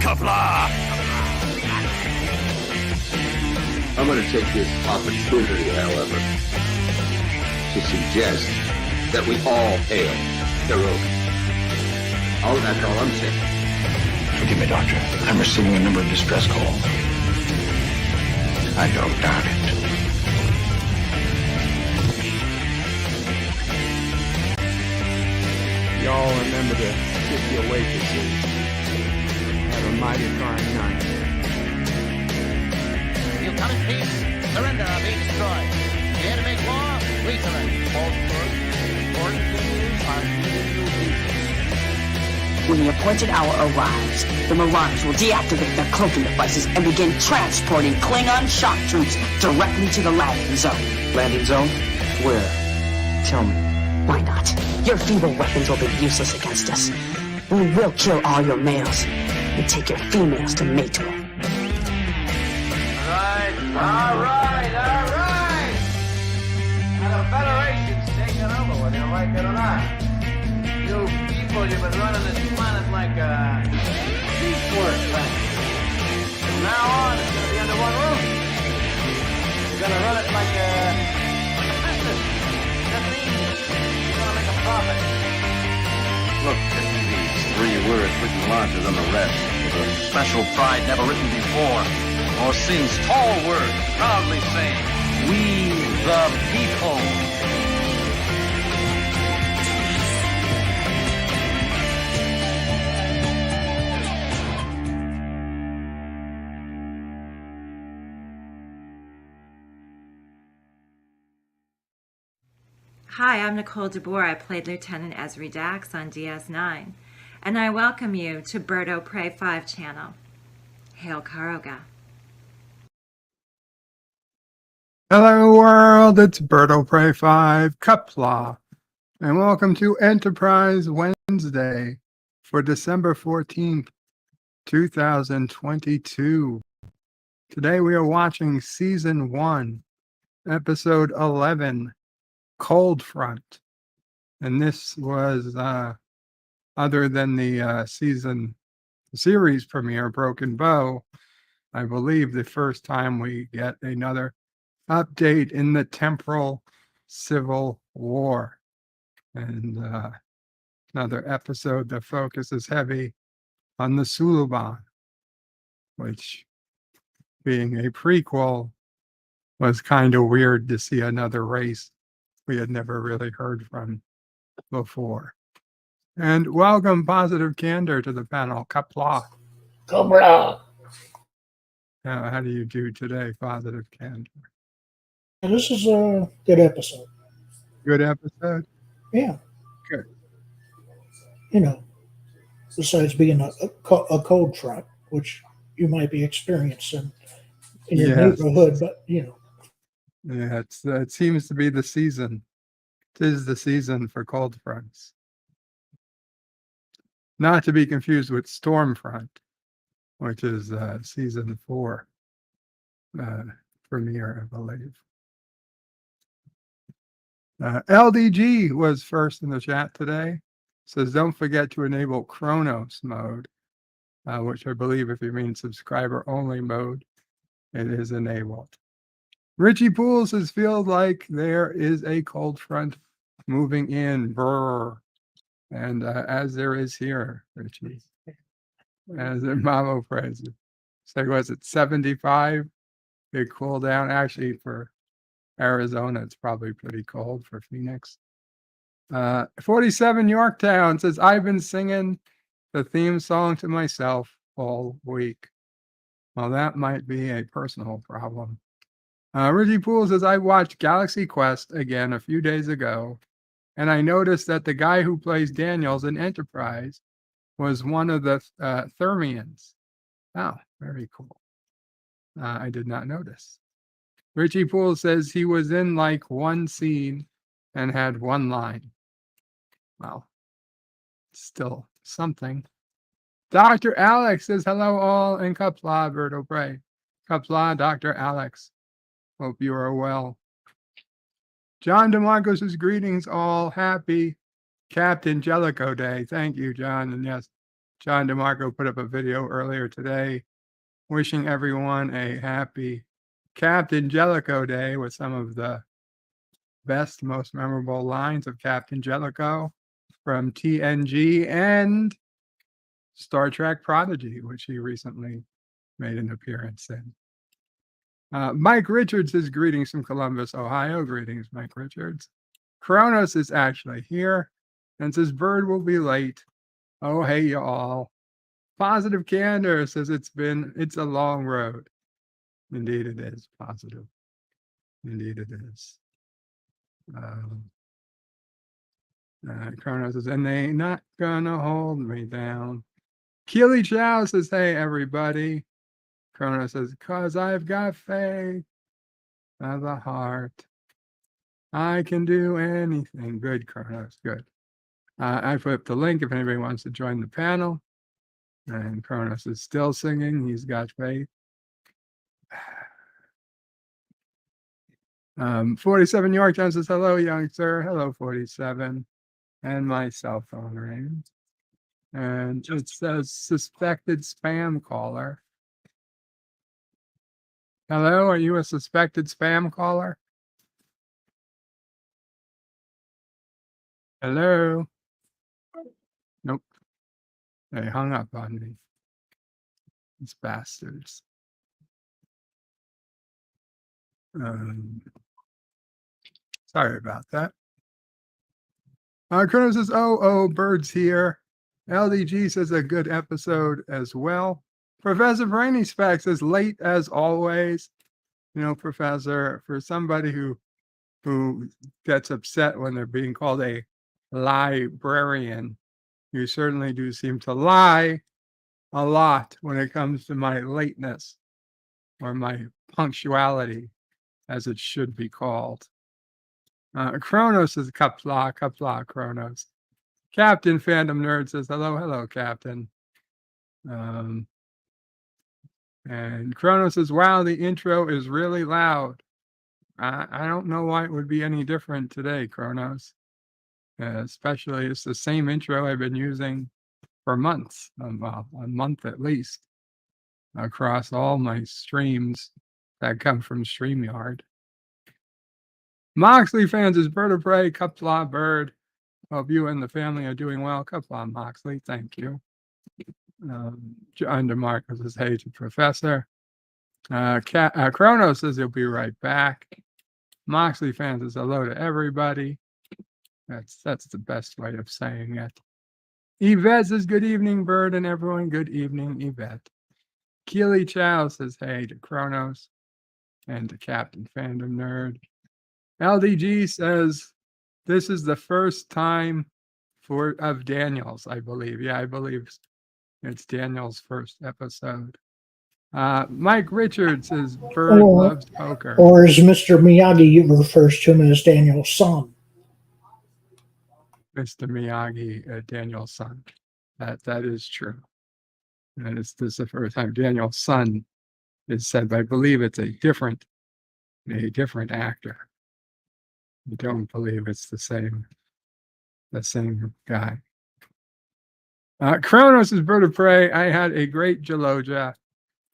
Qapla! I'm going to take this opportunity, however, to suggest that we all hail Hiroki. Oh, that's all I'm saying. Forgive me, Doctor. I'm receiving a number of distress calls. I don't doubt it. Y'all remember to kiss your waitresses. Have a mighty fine night. You come in peace, surrender or be destroyed. Here to make war, we surrender. False first, important things are giving you peace. When the appointed hour arrives, the Marauders will deactivate their cloaking devices and begin transporting Klingon shock troops directly to the landing zone. Landing zone? Where? Tell me. Why not? Your feeble weapons will be useless against us. We will kill all your males and take your females to mate with. All right. Now the Federation's taking over, whether you like it or not. You people, you've been running this planet like a piecework thing. From now on, it's going to be under one roof. You're going to run it like a business. That means you're going to make a profit. Look at these 3 words written larger than the rest, with a special pride never written before, or sings tall words proudly saying, "We the people." Hi, I'm Nicole DeBoer. I played Lieutenant Ezri Dax on DS9, and I welcome you to Birdo Prey 5 channel. Hail Karoga. Hello world, it's Birdo Prey 5, Qapla, and welcome to Enterprise Wednesday for December 14th, 2022. Today we are watching Season 1, Episode 11, Cold Front. And this was, other than the series premiere, Broken Bow, I believe the first time we get another update in the temporal civil war. And another episode that focuses heavy on the Suliban, which, being a prequel, was kind of weird to see another race we had never really heard from before. And welcome, Positive Candor, to the panel. Qapla. Qapla. How do you do today, Positive Candor? This is a good episode. Good episode? Yeah. Good. You know, besides being a cold front, which you might be experiencing in your neighborhood, but, you know. Yeah, it seems to be the season. It is the season for cold fronts. Not to be confused with Stormfront, which is season 4 premiere, I believe. LDG was first in the chat today. Says, don't forget to enable Chronos mode, which I believe if you mean subscriber only mode, it is enabled. Richie Poole says, feels like there is a cold front moving in. Brr. And as there is here, Richie, as Mamo prays. So was it 75? It cooled down. Actually, for Arizona, it's probably pretty cold for Phoenix. 47 Yorktown says, I've been singing the theme song to myself all week. Well, that might be a personal problem. Richie Poole says, I watched Galaxy Quest again a few days ago, and I noticed that the guy who plays Daniels in Enterprise was one of the Thermians. Oh, very cool. I did not notice. Richie Poole says he was in like one scene and had one line. Well, still something. Dr. Alex says, hello all, and Qapla, Birdo Prey. Qapla, Dr. Alex. Hope you are well. John DeMarco says, greetings all. Happy Captain Jellicoe Day. Thank you, John. And yes, John DeMarco put up a video earlier today wishing everyone a happy Captain Jellicoe Day with some of the best, most memorable lines of Captain Jellicoe from TNG and Star Trek Prodigy, which he recently made an appearance in. Mike Richards is greetings from Columbus, Ohio. Greetings, Mike Richards. Kronos is actually here and says bird will be late. Oh, hey, y'all. Positive Candor says it's a long road. Indeed it is, positive. Indeed it is. Kronos says, and they not gonna hold me down. Keely Chow says, hey, everybody. Kronos says, cause I've got faith of the heart. I can do anything. Good, Kronos, good. I put up the link if anybody wants to join the panel. And Kronos is still singing. He's got faith. 47 Yorktown says, hello, young sir. Hello, 47. And my cell phone rings. And it says suspected spam caller. Hello, are you a suspected spam caller? Hello? Nope. They hung up on me. These bastards. Sorry about that. Kronos says, oh, birds here. LDG says a good episode as well. Professor Brainy Speck says late as always. You know, Professor, for somebody who gets upset when they're being called a librarian, you certainly do seem to lie a lot when it comes to my lateness or my punctuality, as it should be called. Kronos is Qapla, Kronos. Captain Fandom Nerd says, hello, Captain. And Kronos says, wow, the intro is really loud. I don't know why it would be any different today, Kronos. Especially, it's the same intro I've been using for months, well, a month at least, across all my streams that come from StreamYard. Moxley fans is Bird of Prey, Qapla Bird. Hope you and the family are doing well. Qapla Moxley, thank you. John DeMarco says, hey to Professor. Kronos says he'll be right back. Moxley fans says hello to everybody. That's the best way of saying it. Yvette says, good evening, Bird, and everyone. Good evening, Yvette. Keely Chow says, hey to Kronos and to Captain Fandom Nerd. LDG says, this is the first time of Daniel's, I believe. Yeah, I believe it's Daniel's first episode. Mike Richards says, Bird loves poker. Or as Mr. Miyagi refers to him as Daniel's son. Mr. Miyagi, Daniel's son. That is true. And this is the first time Daniel's son is said, but I believe it's a different actor. I don't believe it's the same guy. Kronos is Bird of Prey. I had a great Gelogia.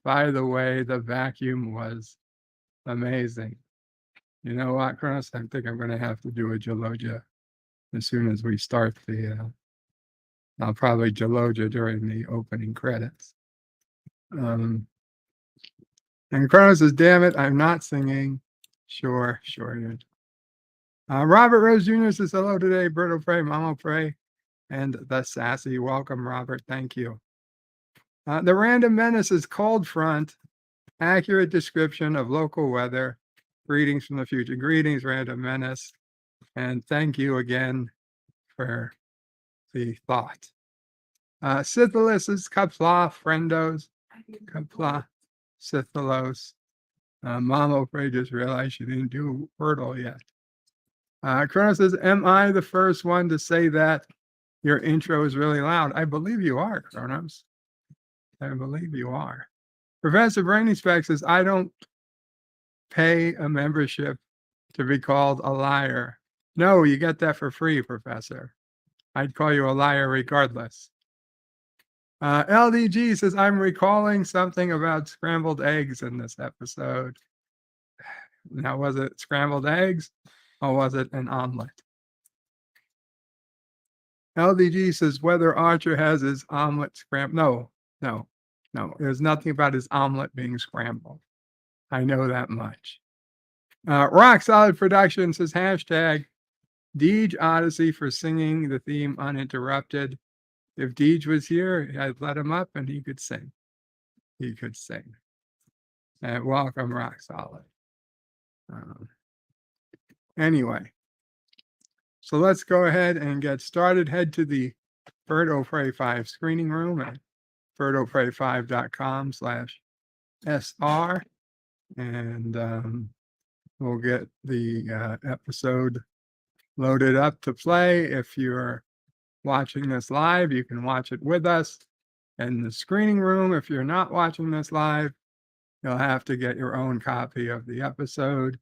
By the way, the vacuum was amazing. You know what, Kronos? I think I'm going to have to do a Gelogia as soon as we start I'll probably Gelogia during the opening credits. And Kronos says, damn it, I'm not singing. Sure. Robert Rose Jr. says, hello today, Bird of Prey, Mama Prey, and the Sassy. Welcome, Robert. Thank you. The Random Menace is cold front, accurate description of local weather. Greetings from the future. Greetings, Random Menace. And thank you again for the thought. Scythalus is Qapla, friendos. Qapla, Scythalos. Mama Prey just realized she didn't do Wordle yet. Kronos says, am I the first one to say that your intro is really loud? I believe you are, Kronos. I believe you are. Professor Brainy Speck says, I don't pay a membership to be called a liar. No, you get that for free, Professor. I'd call you a liar regardless. LDG says, I'm recalling something about scrambled eggs in this episode. Now, was it scrambled eggs or was it an omelet? LDG says, whether Archer has his omelet scrambled. No. There's nothing about his omelet being scrambled. I know that much. Rock Solid Production says, hashtag Deej Odyssey for singing the theme uninterrupted. If Deej was here, I'd let him up and he could sing. And welcome, Rock Solid. Anyway, so let's go ahead and get started. Head to the Bird O Prey 5 screening room at birdofprey5.com/SR. And we'll get the episode loaded up to play. If you're watching this live, you can watch it with us in the screening room. If you're not watching this live, you'll have to get your own copy of the episode.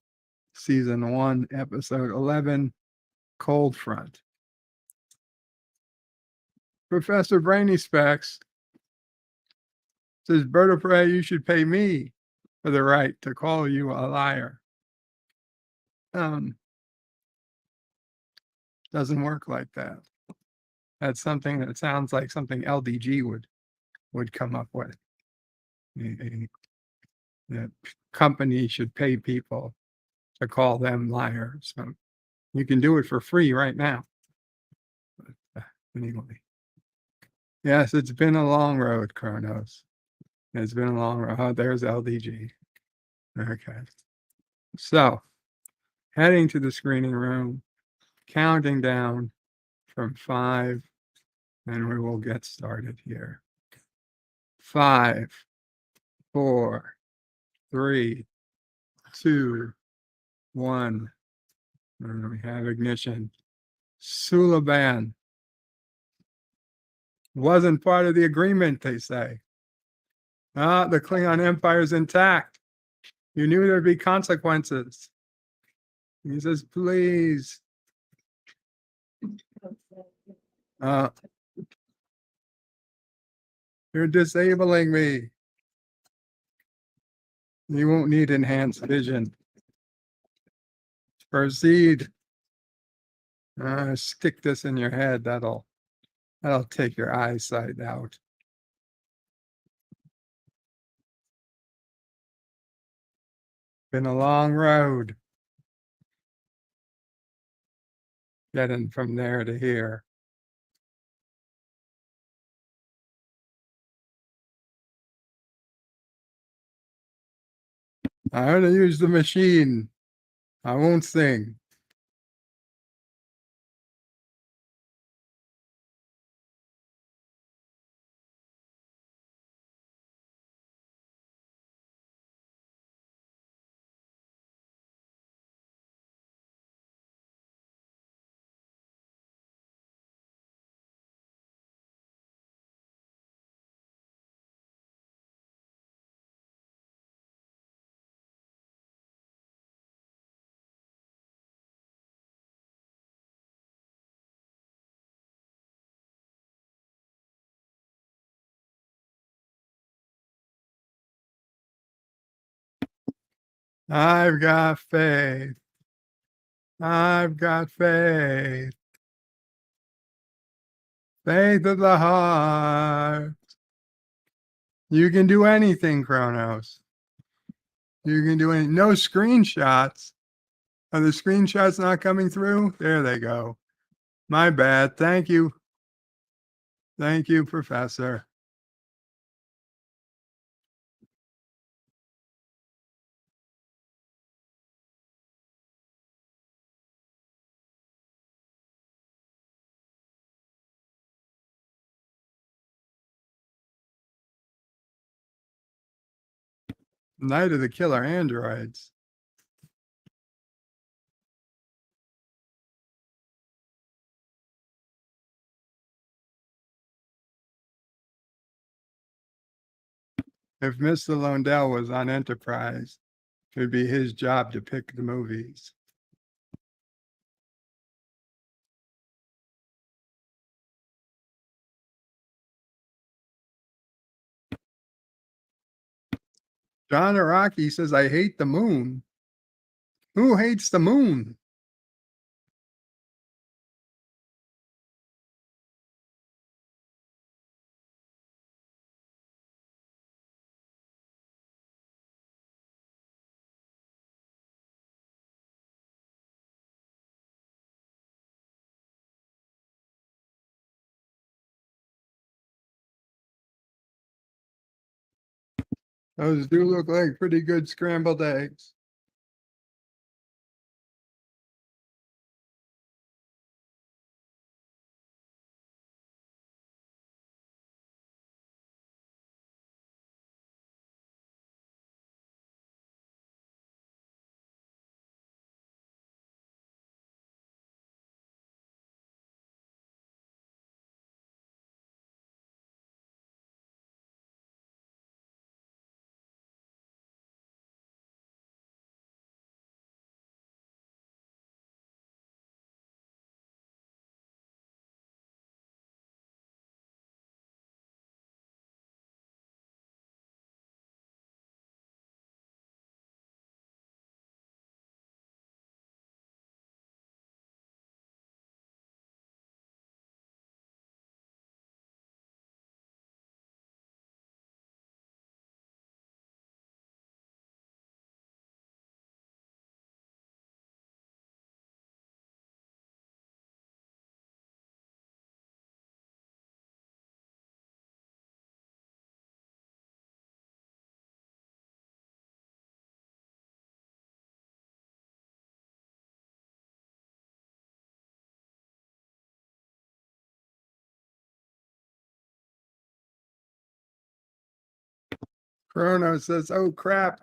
Season 1, Episode 11, Cold Front. Professor Brainy Specs says, Bird of Prey, you should pay me for the right to call you a liar. Doesn't work like that. That's something that sounds like something LDG would come up with. The company should pay people to call them liars. So you can do it for free right now. But anyway. Yes, it's been a long road, Kronos. It's been a long road. Oh, there's LDG. Okay. So, heading to the screening room, counting down from 5, and we will get started here. 5, 4, 3, 2, 1. And we have ignition. Suliban wasn't part of the agreement, they say. The Klingon Empire is intact. You knew there'd be consequences. He says, please. You're disabling me. You won't need enhanced vision. Proceed. Stick this in your head. That'll take your eyesight out. Been a long road. Getting from there to here. I'm going to use the machine. I won't sing. I've got faith. I've got faith. Faith of the heart. You can do anything, Kronos. You can do any. No screenshots. Are the screenshots not coming through? There they go. My bad. Thank you. Thank you, Professor. Night of the Killer Androids. If Mr. Lundell was on Enterprise, it would be his job to pick the movies. John Araki says, I hate the moon. Who hates the moon? Those do look like pretty good scrambled eggs. Chrono says, oh crap,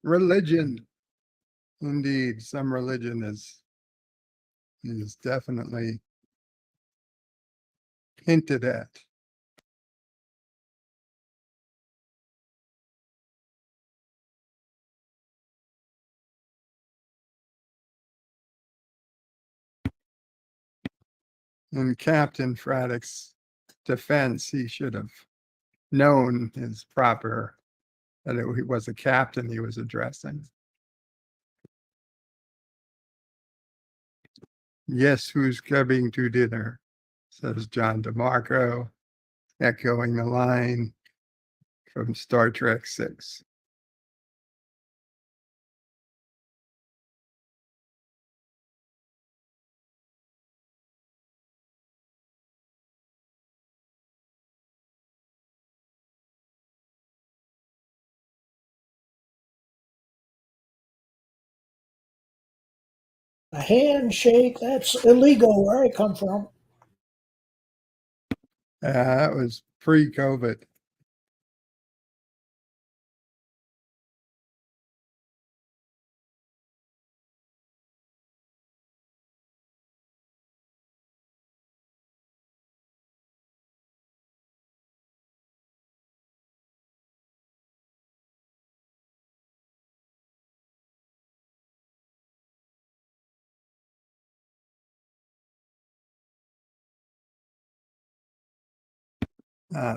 religion. Indeed, some religion is definitely hinted at. In Captain Fraddock's defense, he should have known his proper, that he was a captain he was addressing. Yes, who's coming to dinner? Says John DeMarco, echoing the line from Star Trek VI. A handshake, that's illegal where I come from. That was pre-COVID.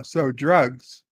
So drugs.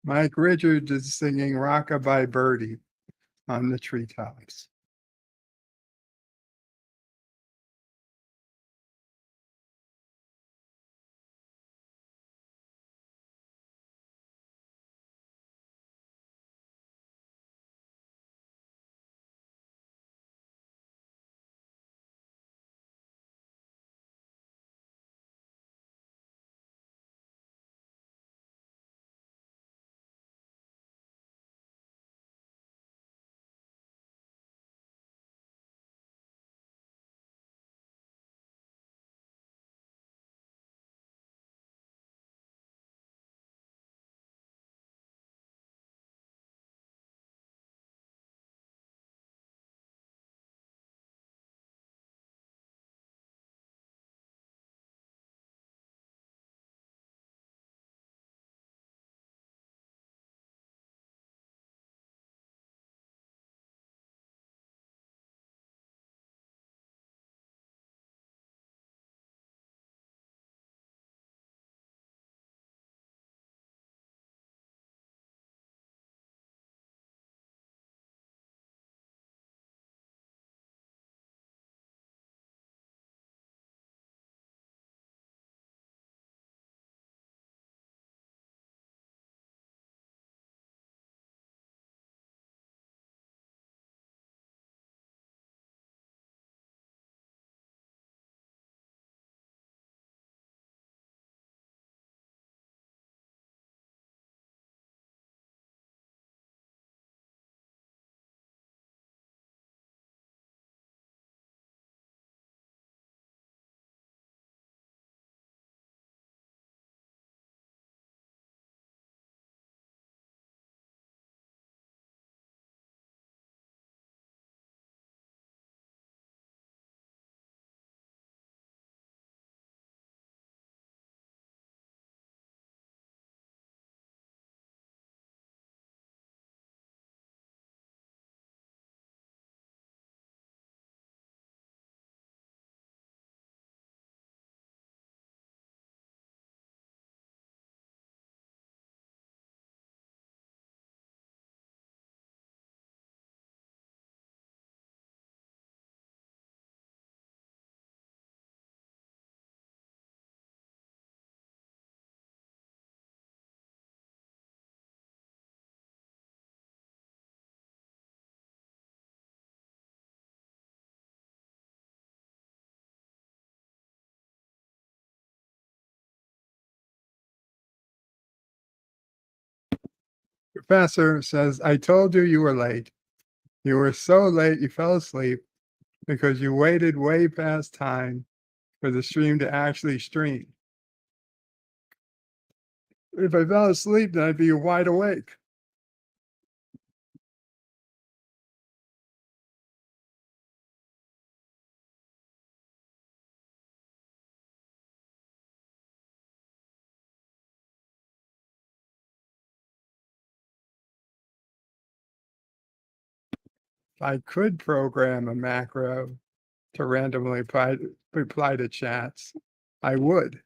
Mike Richards is singing Rockabye Birdie on the treetops. Professor says, I told you you were late. You were so late you fell asleep because you waited way past time for the stream to actually stream. If I fell asleep, then I'd be wide awake. If I could program a macro to randomly reply to chats, I would.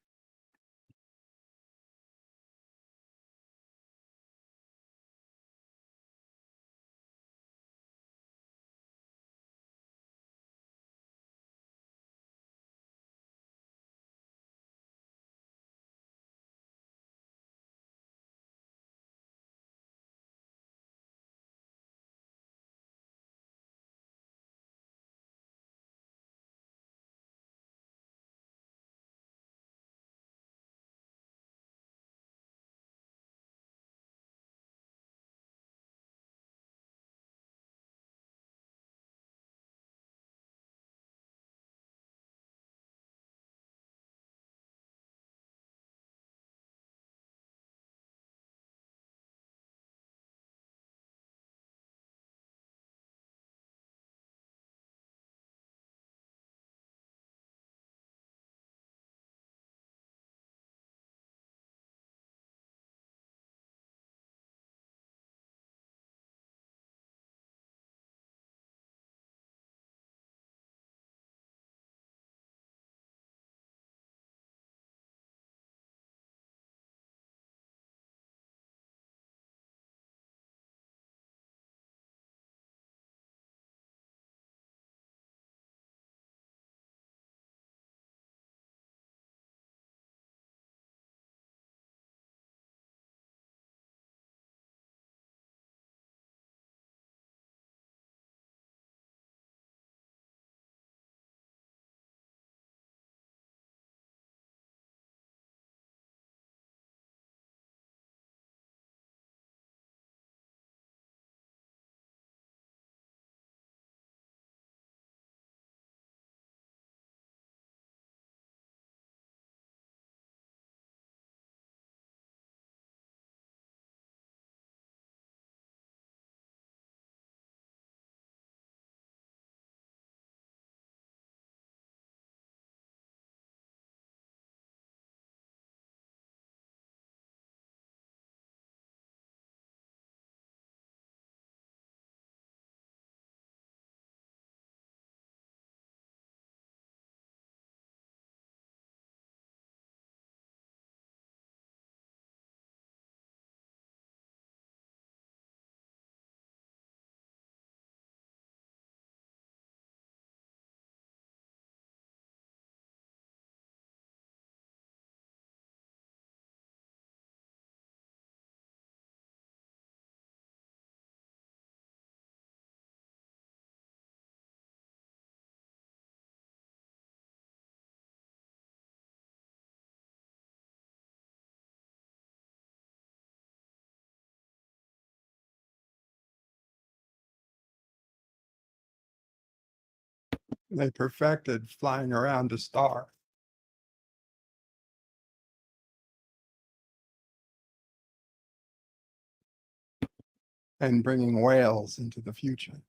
They perfected flying around a star. And bringing whales into the future.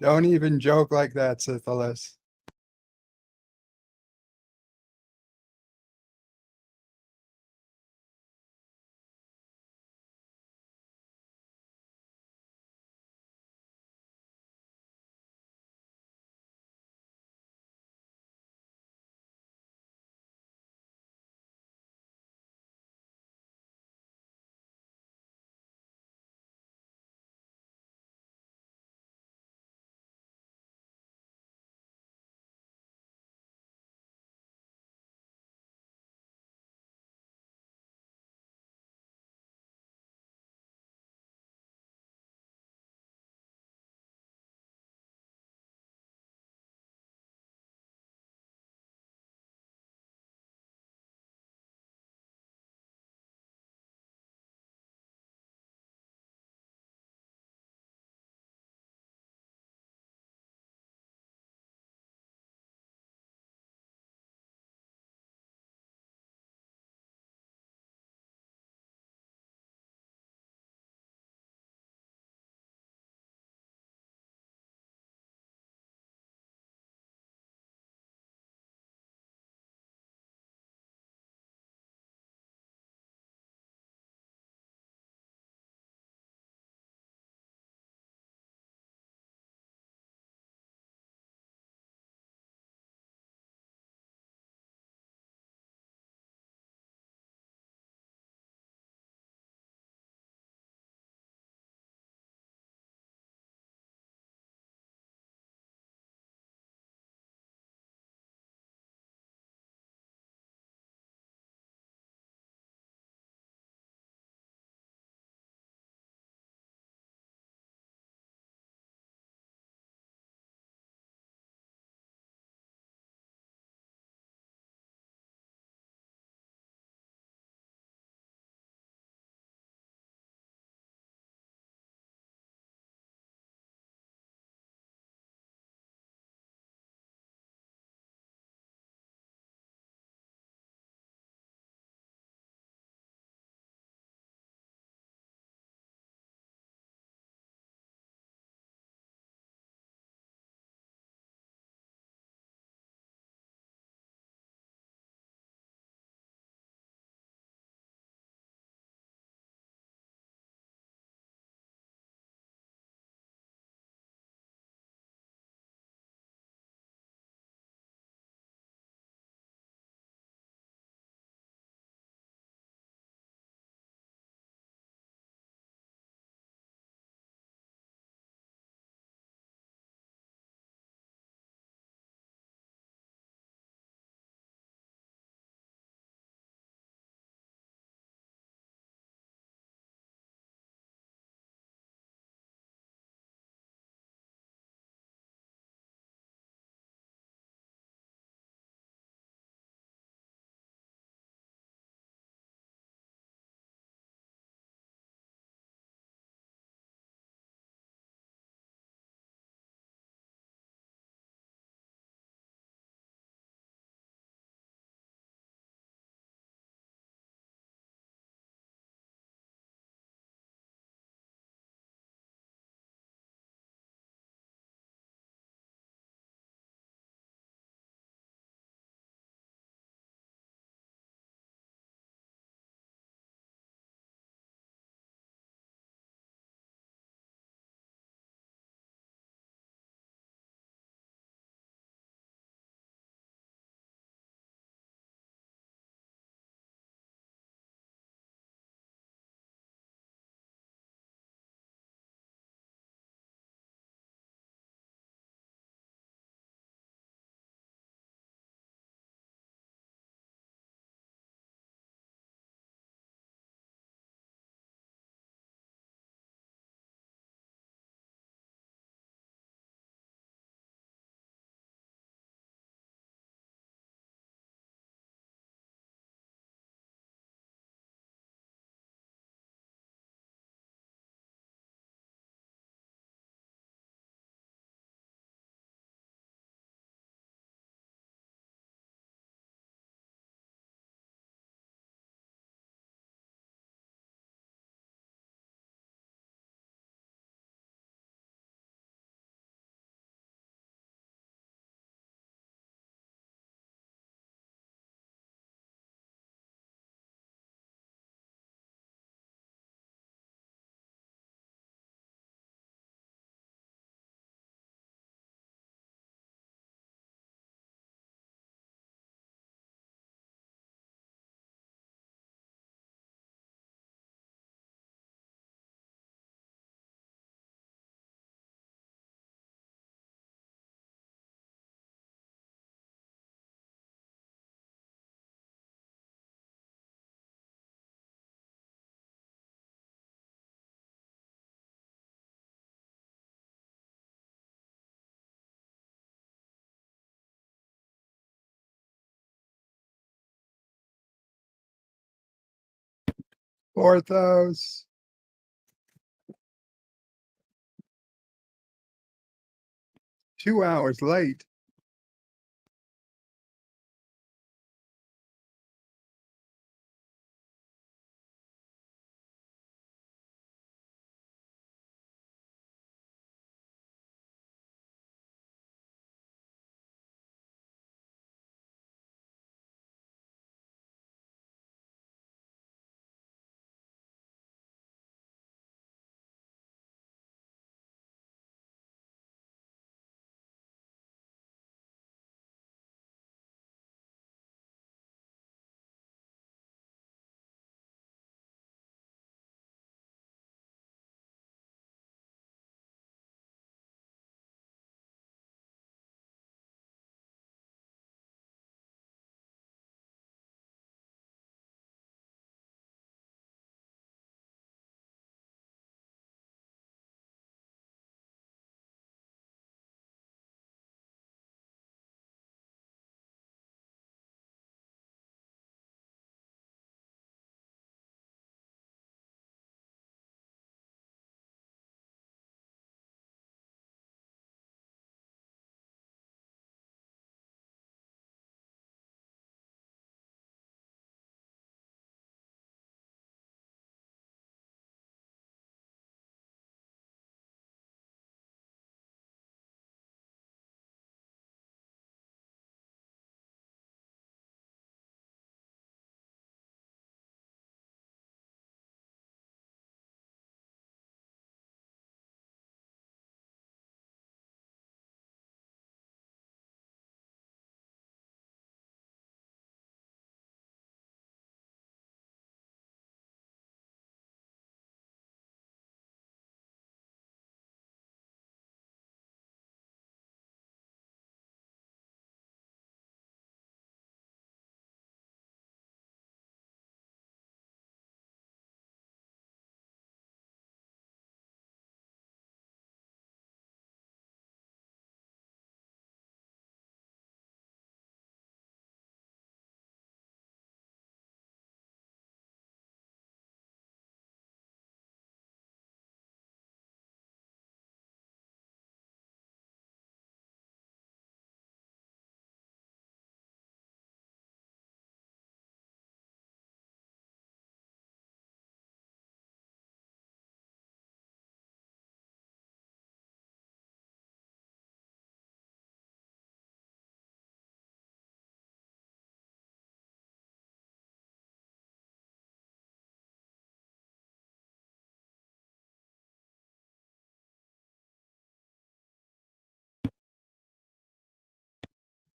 Don't even joke like that, Syphilis. Porthos. $2 late.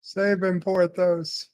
Save him, Porthos.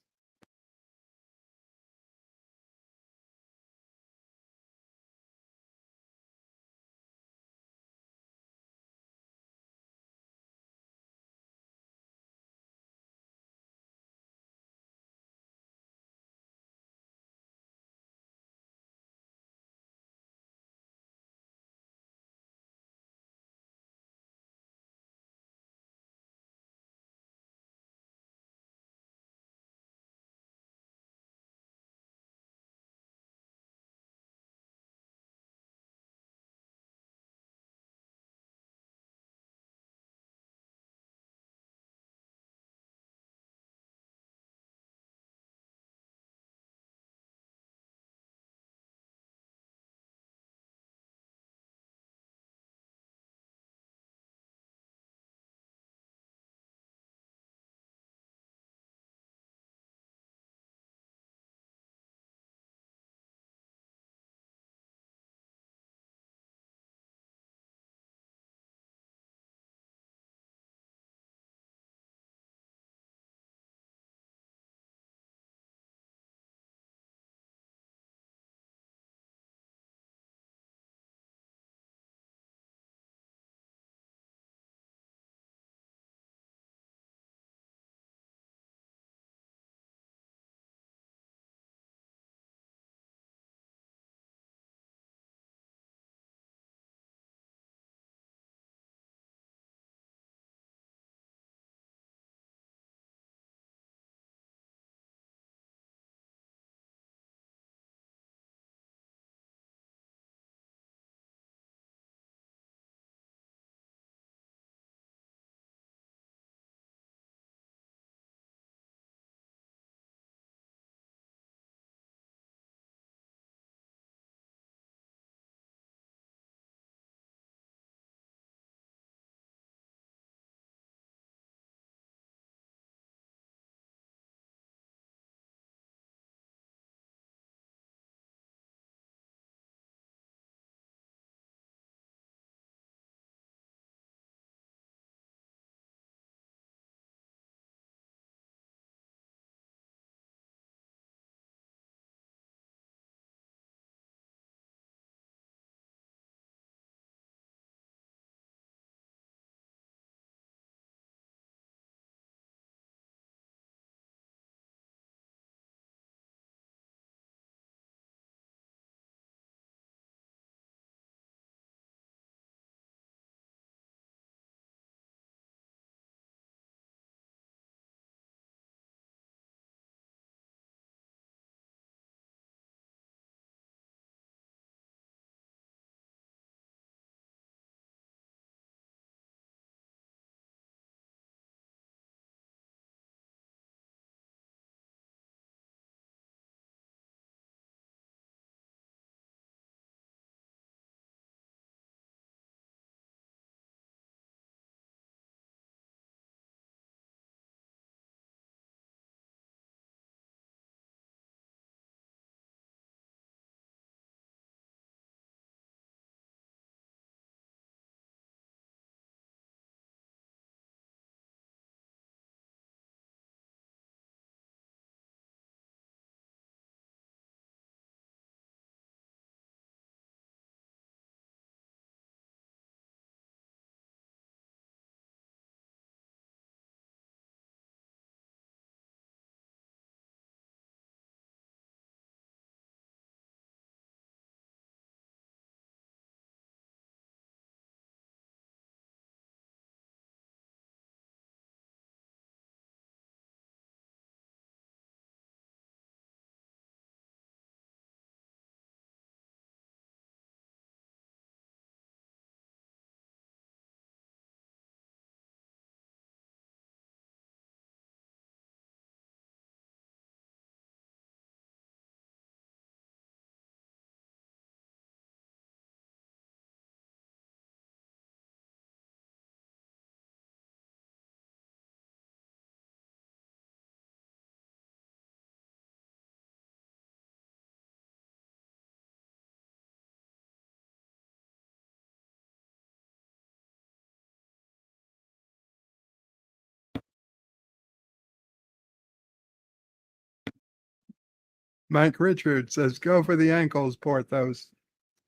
Mike Richards says, go for the ankles, Porthos.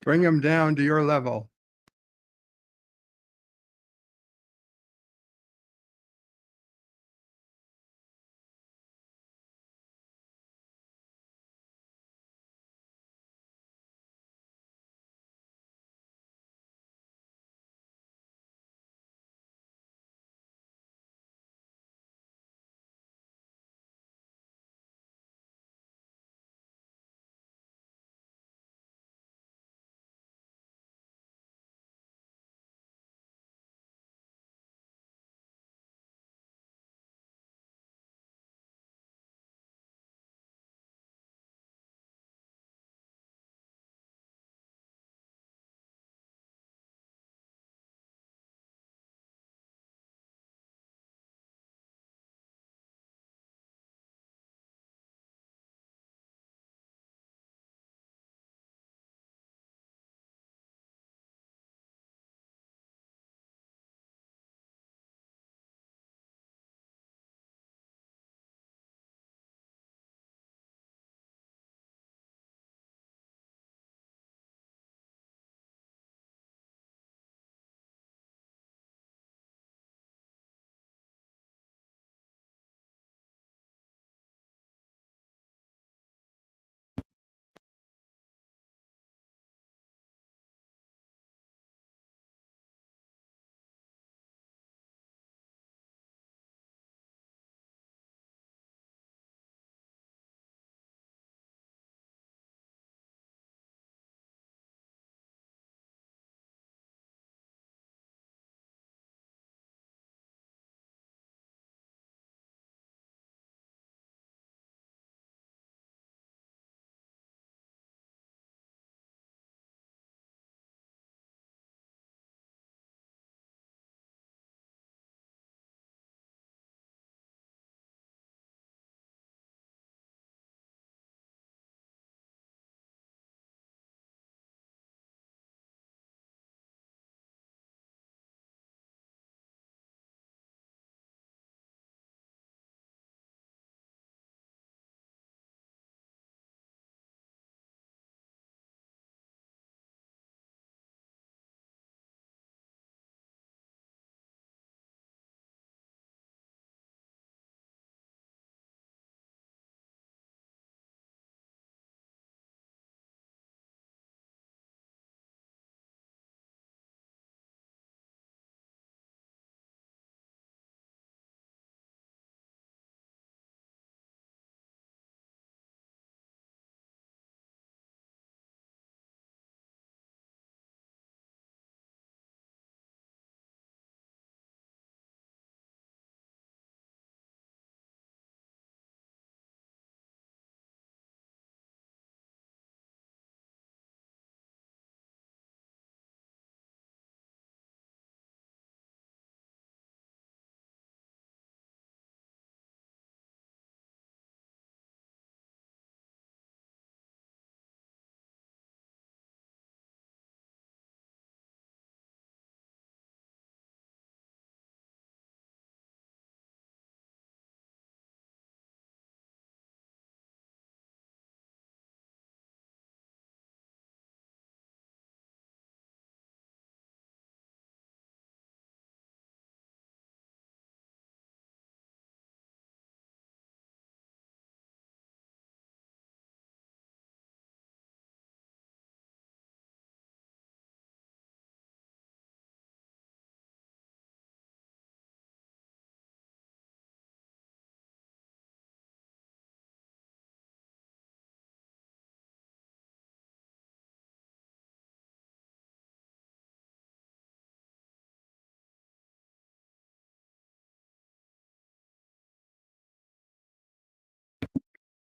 Bring him down to your level.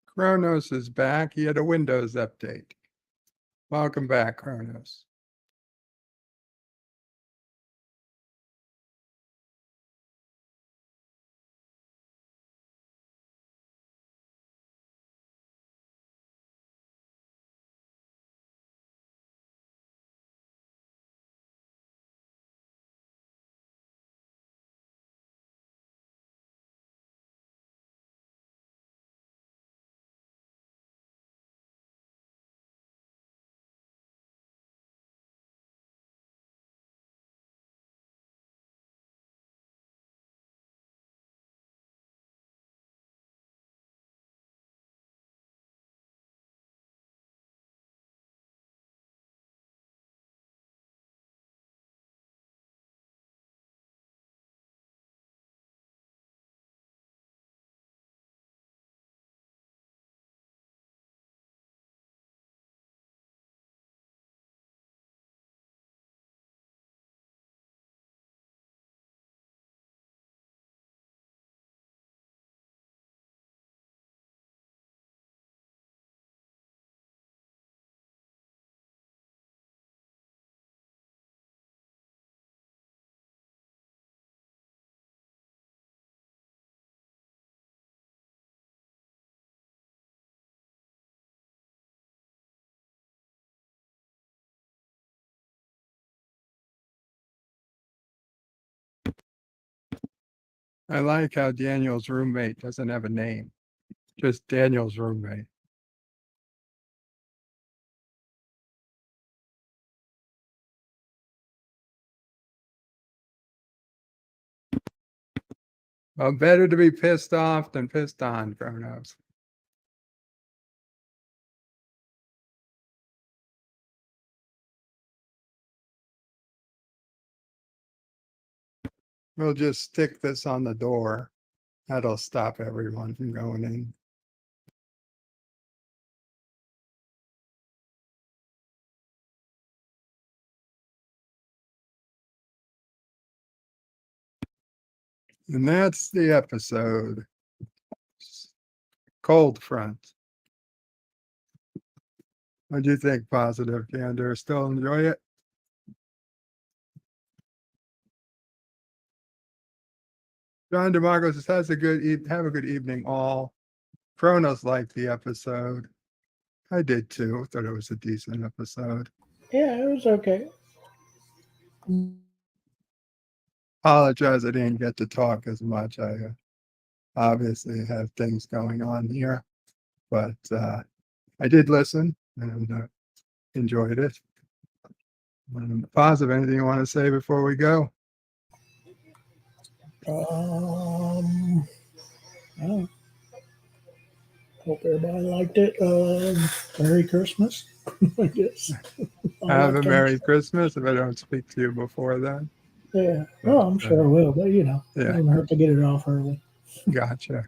Kronos is back. He had a Windows update. Welcome back, Kronos. I like how Daniel's roommate doesn't have a name, just Daniel's roommate. Well, better to be pissed off than pissed on, Kronos. We'll just stick this on the door. That'll stop everyone from going in. And that's the episode. Cold Front. What do you think, Positive Gander? Still enjoy it? John DeMarco says, have a good evening, all. Kronos liked the episode. I did too. Thought it was a decent episode. Yeah, it was okay. Apologize I didn't get to talk as much. I obviously have things going on here, but I did listen and enjoyed it. Positive, anything you want to say before we go? I hope everybody liked it. Merry Christmas, I guess. Have a Merry Christmas if I don't speak to you before then. Yeah, well, I'm sure I will, but yeah. it doesn't hurt to get it off early. Gotcha.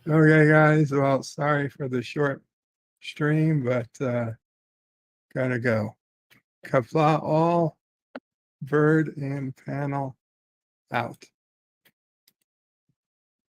Okay, guys. Well, sorry for the short stream, but gotta go. Qapla All, Bird and Panel out.